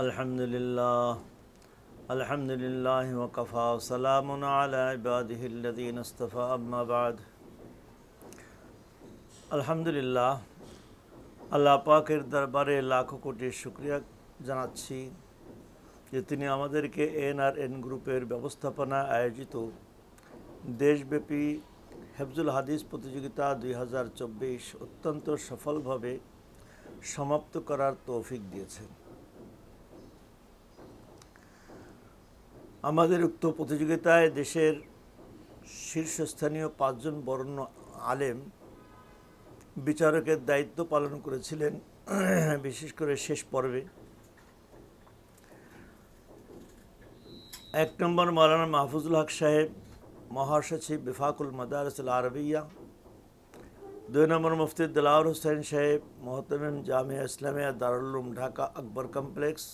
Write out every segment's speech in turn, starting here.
अल्हम्दुलिल्लाह वकफ़ा सलामुन अला इबादिहिल्लज़ीना इस्तफ़ा अम्मा बाद। আলহামদুলিল্লাহ, আল্লাহ পাকের দরবারে লাখো কোটি শুকরিয়া জানাচ্ছি যে তিনি আমাদেরকে এনআরএন গ্রুপের ব্যবস্থাপনায় আয়োজিত দেশব্যাপী হেফজুল হাদিস প্রতিযোগিতা 2024 অত্যন্ত সফলভাবে সমাপ্ত করার তৌফিক দিয়েছেন। আমাদের উক্ত প্রতিযোগিতায় দেশের শীর্ষস্থানীয় 5 জন বরেণ্য আলেম বিচারকের দায়িত্ব পালন করেছিলেন। বিশেষ করে শেষ পর্বে 1 নম্বর মাওলানা মাহফুজুল হক সাহেব, মহাসচিব বিফাকুল মাদারিসুল আরবিয়া। 2 নম্বর মুফতি দিলাওয়ার হোসেন সাহেব, মোহতামিম জামিয়া ইসলামিয়া দারুল উলুম ঢাকা আকবর কমপ্লেক্স।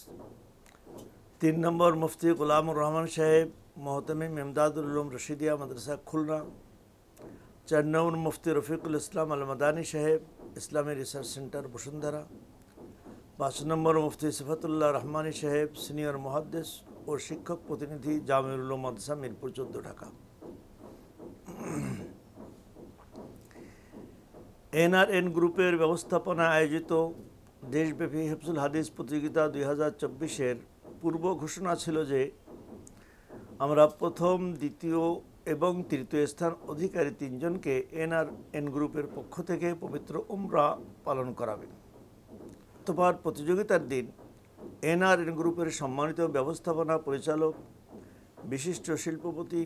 3 নম্বর মুফতি গোলামুর রহমান সাহেব, মোহতামিম ইমদাদুল উলুম রশিদিয়া মাদ্রাসা খুলনা। 4 নম্বর মুফতি রফিকুল ইসলাম আল মাদানী সাহেব, ইসলামী রিসার্চ সেন্টার বসুন্ধরা। 5 নম্বর মুফতি সিফাতুল্লাহ রহমানী সাহেব, সিনিয়র মুহাদ্দিস ও শিক্ষক প্রতিনিধি, জামিউল উলুম মাদ্রাসা মিরপুর 14 ঢাকা। এনআরএন গ্রুপের ব্যবস্থাপনায় আয়োজিত দেশব্যাপী হেফজুল হাদিস প্রতিযোগিতা 2024-এর পূর্ব ঘোষণা ছিল যে আমরা প্রথম, দ্বিতীয় এবং তৃতীয় স্থান অধিকারী 3 জনকে এনআরএন গ্রুপের পক্ষ থেকে পবিত্র উমরা পালন করাবে। অতঃপর প্রতিযোগিতার দিন এনআরএন গ্রুপের সম্মানিত ব্যবস্থাপনা পরিচালক, বিশিষ্ট শিল্পপতি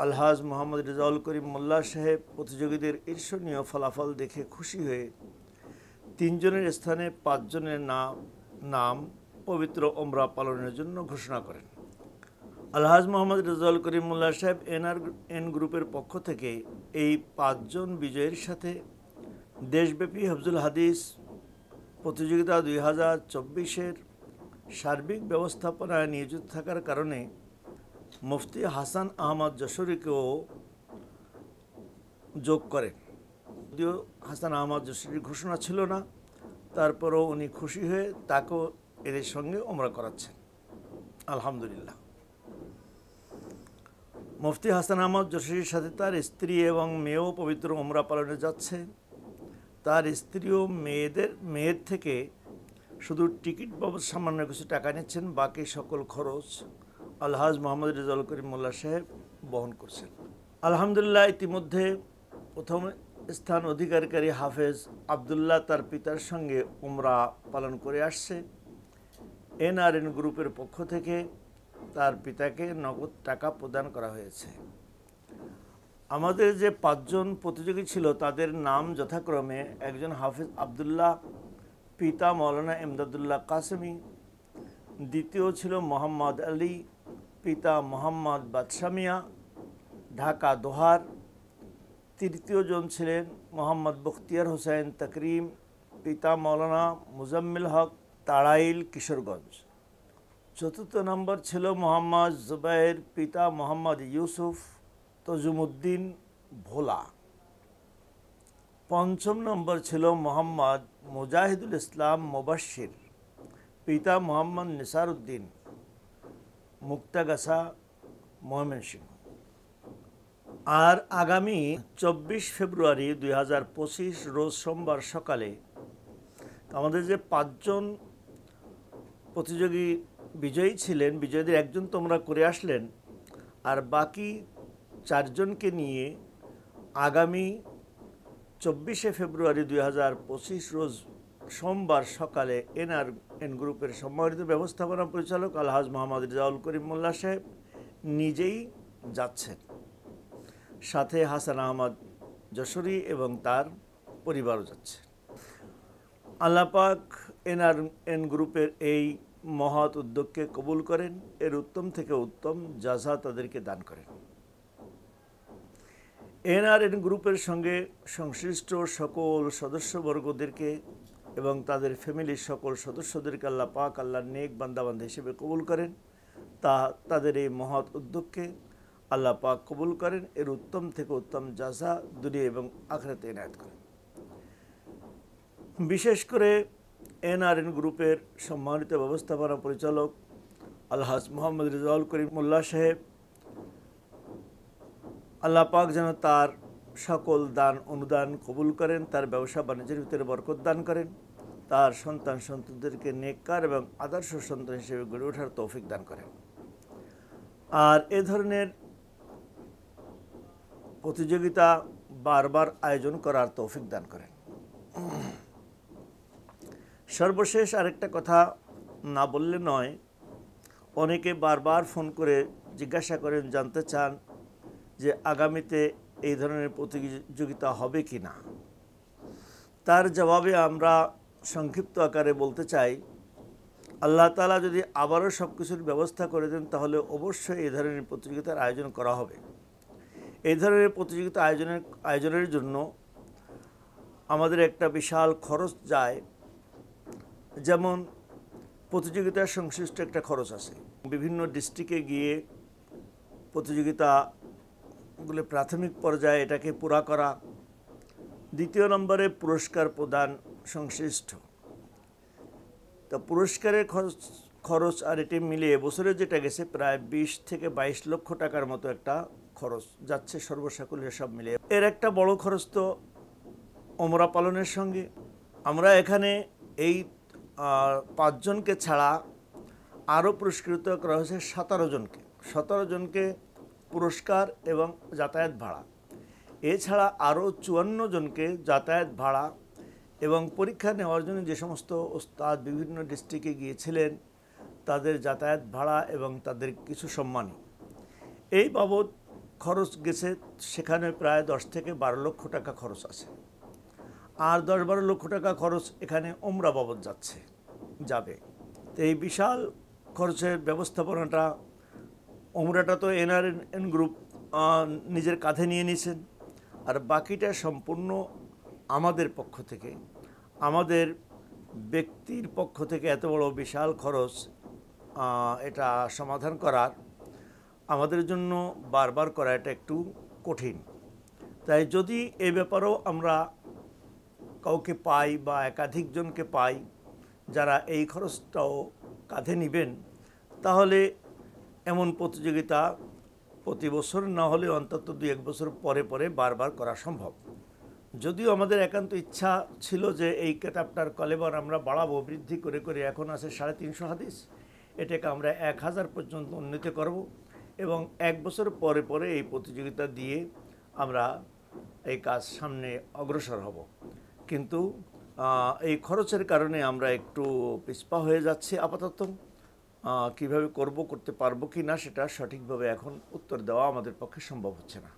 আলহাজ মোহাম্মদ রেজাউল করিম মোল্লা সাহেব প্রতিযোগীদের ঈর্ষণীয় ফলাফল দেখে খুশি হয়ে 3 জনের স্থানে 5 জনের নাম পবিত্র উমরা পালনের জন্য ঘোষণা করেন। আলহাজ মোহাম্মদ রেজাউল করিম মোল্লা সাহেব এনআরএন গ্রুপের পক্ষ থেকে এই 5 জন বিজয়ীর সাথে দেশব্যাপী হেফজুল হাদিস প্রতিযোগিতা 2024-এর সার্বিক ব্যবস্থাপনায় নিয়োজিত থাকার কারণে মুফতি হাসান আহমদ যশোরীকেও যোগ করেন। যদিও হাসান আহমদ যশোরীর ঘোষণা ছিল না, তারপরও উনি খুশি হয়ে তাকেও এদের সঙ্গে উমরা করাচ্ছেন। আলহামদুলিল্লাহ। মুফতি হাসান আহমদ যশোরীর সাথে তার স্ত্রী এবং মেয়েও পবিত্র উমরা পালনে যাচ্ছে। তার স্ত্রীও মেয়ের থেকে শুধু টিকিট বাবদ সামান্য কিছু টাকা নিচ্ছেন, বাকি সকল খরচ আলহাজ মোহাম্মদ রেজাউল করিম মোল্লা সাহেব বহন করছেন। আলহামদুলিল্লাহ, ইতিমধ্যে প্রথম স্থান অধিকারী হাফেজ আবদুল্লাহ তার পিতার সঙ্গে উমরা পালন করে আসছে। এনআরএন গ্রুপের পক্ষ থেকে তার পিতাকে নগদ টাকা প্রদান করা হয়েছে। আমাদের যে 5 জন প্রতিযোগী ছিল তাদের নাম যথাক্রমে একজন হাফেজ আবদুল্লাহ, পিতা মৌলানা ইমদাদুল্লাহ কাসেমি। দ্বিতীয় ছিল মোহাম্মদ আলী, পিতা মোহাম্মদ বাদশামিয়া, ঢাকা দোহার। তৃতীয় জন ছিলেন মোহাম্মদ বখতিয়ার হোসেন তাকরিম, পিতা মৌলানা মুজাম্মিল হক, তাড়াইল কিশোরগঞ্জ। চতুর্থ নম্বর ছিল মোহাম্মদ জুবাইর, পিতা মোহাম্মদ ইউসুফ তজুমুদ্দিন ভোলা। 5ম নম্বর ছিল মোহাম্মদ মুজাহিদুল ইসলাম মুবাশশির, পিতা মোহাম্মদ নিসার উদ্দিন, মুক্তাগাছা ময়মনসিংহ। আর আগামী 24 ফেব্রুয়ারি 2025 রোজ সোমবার সকালে আমাদের যে 5 জন প্রতিযোগী বিজয়ী ছিলেন, বিজয়ীদের একজন তোমরা করে আসলেন, আর বাকি 4 জনকে নিয়ে আগামী 24শে ফেব্রুয়ারি 2025 রোজ সোমবার সকালে এনআরএন গ্রুপের সম্মানিত ব্যবস্থাপনা পরিচালক আলহাজ মোহাম্মদ রেজাউল করিম মোল্লা সাহেব নিজেই যাচ্ছেন, সাথে হাসান আহমদ যশোরী এবং তার পরিবারও যাচ্ছে। আল্লাহ পাক এনআরএন গ্রুপের এই মহৎ উদ্যোগকে কবুল করেন, এর উত্তম থেকে উত্তম জাযা তাদেরকে দান করেন। এনআরএন গ্রুপের সঙ্গে সংশ্লিষ্ট সকল সদস্যবর্গদেরকে এবং তাদের ফ্যামিলির সকল সদস্যদেরকে আল্লাহ পাক আল্লাহর নেক বান্দাবান্ধা হিসেবে কবুল করেন। তাদের এই মহৎ উদ্যোগকে আল্লাহ পাক কবুল করেন, এর উত্তম থেকে উত্তম জাযা দুনিয়া এবং আখিরাতে এনায়েত করেন। বিশেষ করে এনআরএন গ্রুপের সম্মানিত ব্যবস্থাপনা পরিচালক আলহাজ মোহাম্মদ রেজাউল করিম মোল্লা সাহেব, আল্লাহ পাক যেন তার সকল দান অনুদান কবুল করেন, তার ব্যবসা বাণিজ্যের ভিতরে বরকত দান করেন, তার সন্তানদেরকে নেককার এবং আদর্শ সন্তান হিসেবে গড়ে ওঠার তৌফিক দান করেন। আর এ ধরনের প্রতিযোগিতা বারবার আয়োজন করার তৌফিক দান করেন। সর্বশেষ আরেকটা কথা না বললে নয়, অনেকে বারবার ফোন করে জিজ্ঞাসা করেন, জানতে চান যে আগামীতে এই ধরনের প্রতিযোগিতা হবে কি না। তার জবাবে আমরা সংক্ষিপ্ত আকারে বলতে চাই, আল্লাহ তাআলা যদি আবারও সব কিছুর ব্যবস্থা করে দেন তাহলে অবশ্যই এই ধরনের প্রতিযোগিতার আয়োজন করা হবে। এই ধরনের প্রতিযোগিতা আয়োজনের জন্য আমাদের একটা বিশাল খরচ যায়। যেমন প্রতিযোগিতার সংশ্লিষ্ট একটা খরচ আছে, বিভিন্ন ডিস্ট্রিক্টে গিয়ে প্রতিযোগিতাগুলো প্রাথমিক পর্যায়ে এটাকে পুরা করা, দ্বিতীয় নম্বরে পুরস্কার প্রদান সংশ্লিষ্ট। তো পুরস্কারের খরচ আর এটি মিলিয়ে বছরে যেটা গেছে প্রায় 20 থেকে 22 লক্ষ টাকার মতো একটা খরচ যাচ্ছে সর্বসাকুল্যে সব মিলিয়ে। এর একটা বড় খরচ তো ওমরা পালনের সঙ্গে। আমরা এখানে এই 5 জনকে ছাড়া আরও পুরস্কৃত করা হয়েছে 17 জনকে। 17 জনকে পুরস্কার এবং যাতায়াত ভাড়া, এছাড়া আরও 54 জনকে যাতায়াত ভাড়া এবং পরীক্ষা নেওয়ার জন্য যে সমস্ত ওস্তাদ বিভিন্ন ডিস্ট্রিক্টে গিয়েছিলেন তাদের যাতায়াত ভাড়া এবং তাদের কিছু সম্মানী, এই বাবদ খরচ গেছে সেখানে প্রায় 10 থেকে 12 লক্ষ টাকা খরচ আছে। আর 10-12 লক্ষ টাকা খরচ এখানে ওমরা বাবদ যাবে। তো এই বিশাল খরচের ব্যবস্থাপনাটা, ওমরাটা তো এনআরএন গ্রুপ নিজের কাঁধে নিয়ে নিয়েছেন, আর বাকিটা সম্পূর্ণ আমাদের পক্ষ থেকে, আমাদের ব্যক্তির পক্ষ থেকে এত বড় বিশাল খরচ এটা সমাধান করার আমাদের জন্য বারবার করা এটা একটু কঠিন। তাই যদি এ ব্যাপারেও আমরা কাউকে পাই বা একাধিক জনকে পাই যারা এই খরচটাও কাঁধে নেবেন, তাহলে এমন প্রতিযোগিতা প্রতি বছর না হলে অন্তত 2-1 বছর পরে পরে বারবার করা সম্ভব। যদিও আমাদের একান্ত ইচ্ছা ছিল যে এই কিতাবটার কলেবর আমরা বাড়াবো, বৃদ্ধি করে করে এখন আছে 350 হাদিস, এটাকে আমরা 1000 পর্যন্ত উন্নীত করব এবং 1 বছর পরে পরে এই প্রতিযোগিতা দিয়ে আমরা এই কাজ সামনে অগ্রসর হব। কিন্তু এই খরচের কারণে আমরা একটু পিছপা হয়ে যাচ্ছি আপাতত। কিভাবে করতে পারবো কি না সেটা সঠিকভাবে এখন উত্তর দেওয়া আমাদের পক্ষে সম্ভব হচ্ছে না।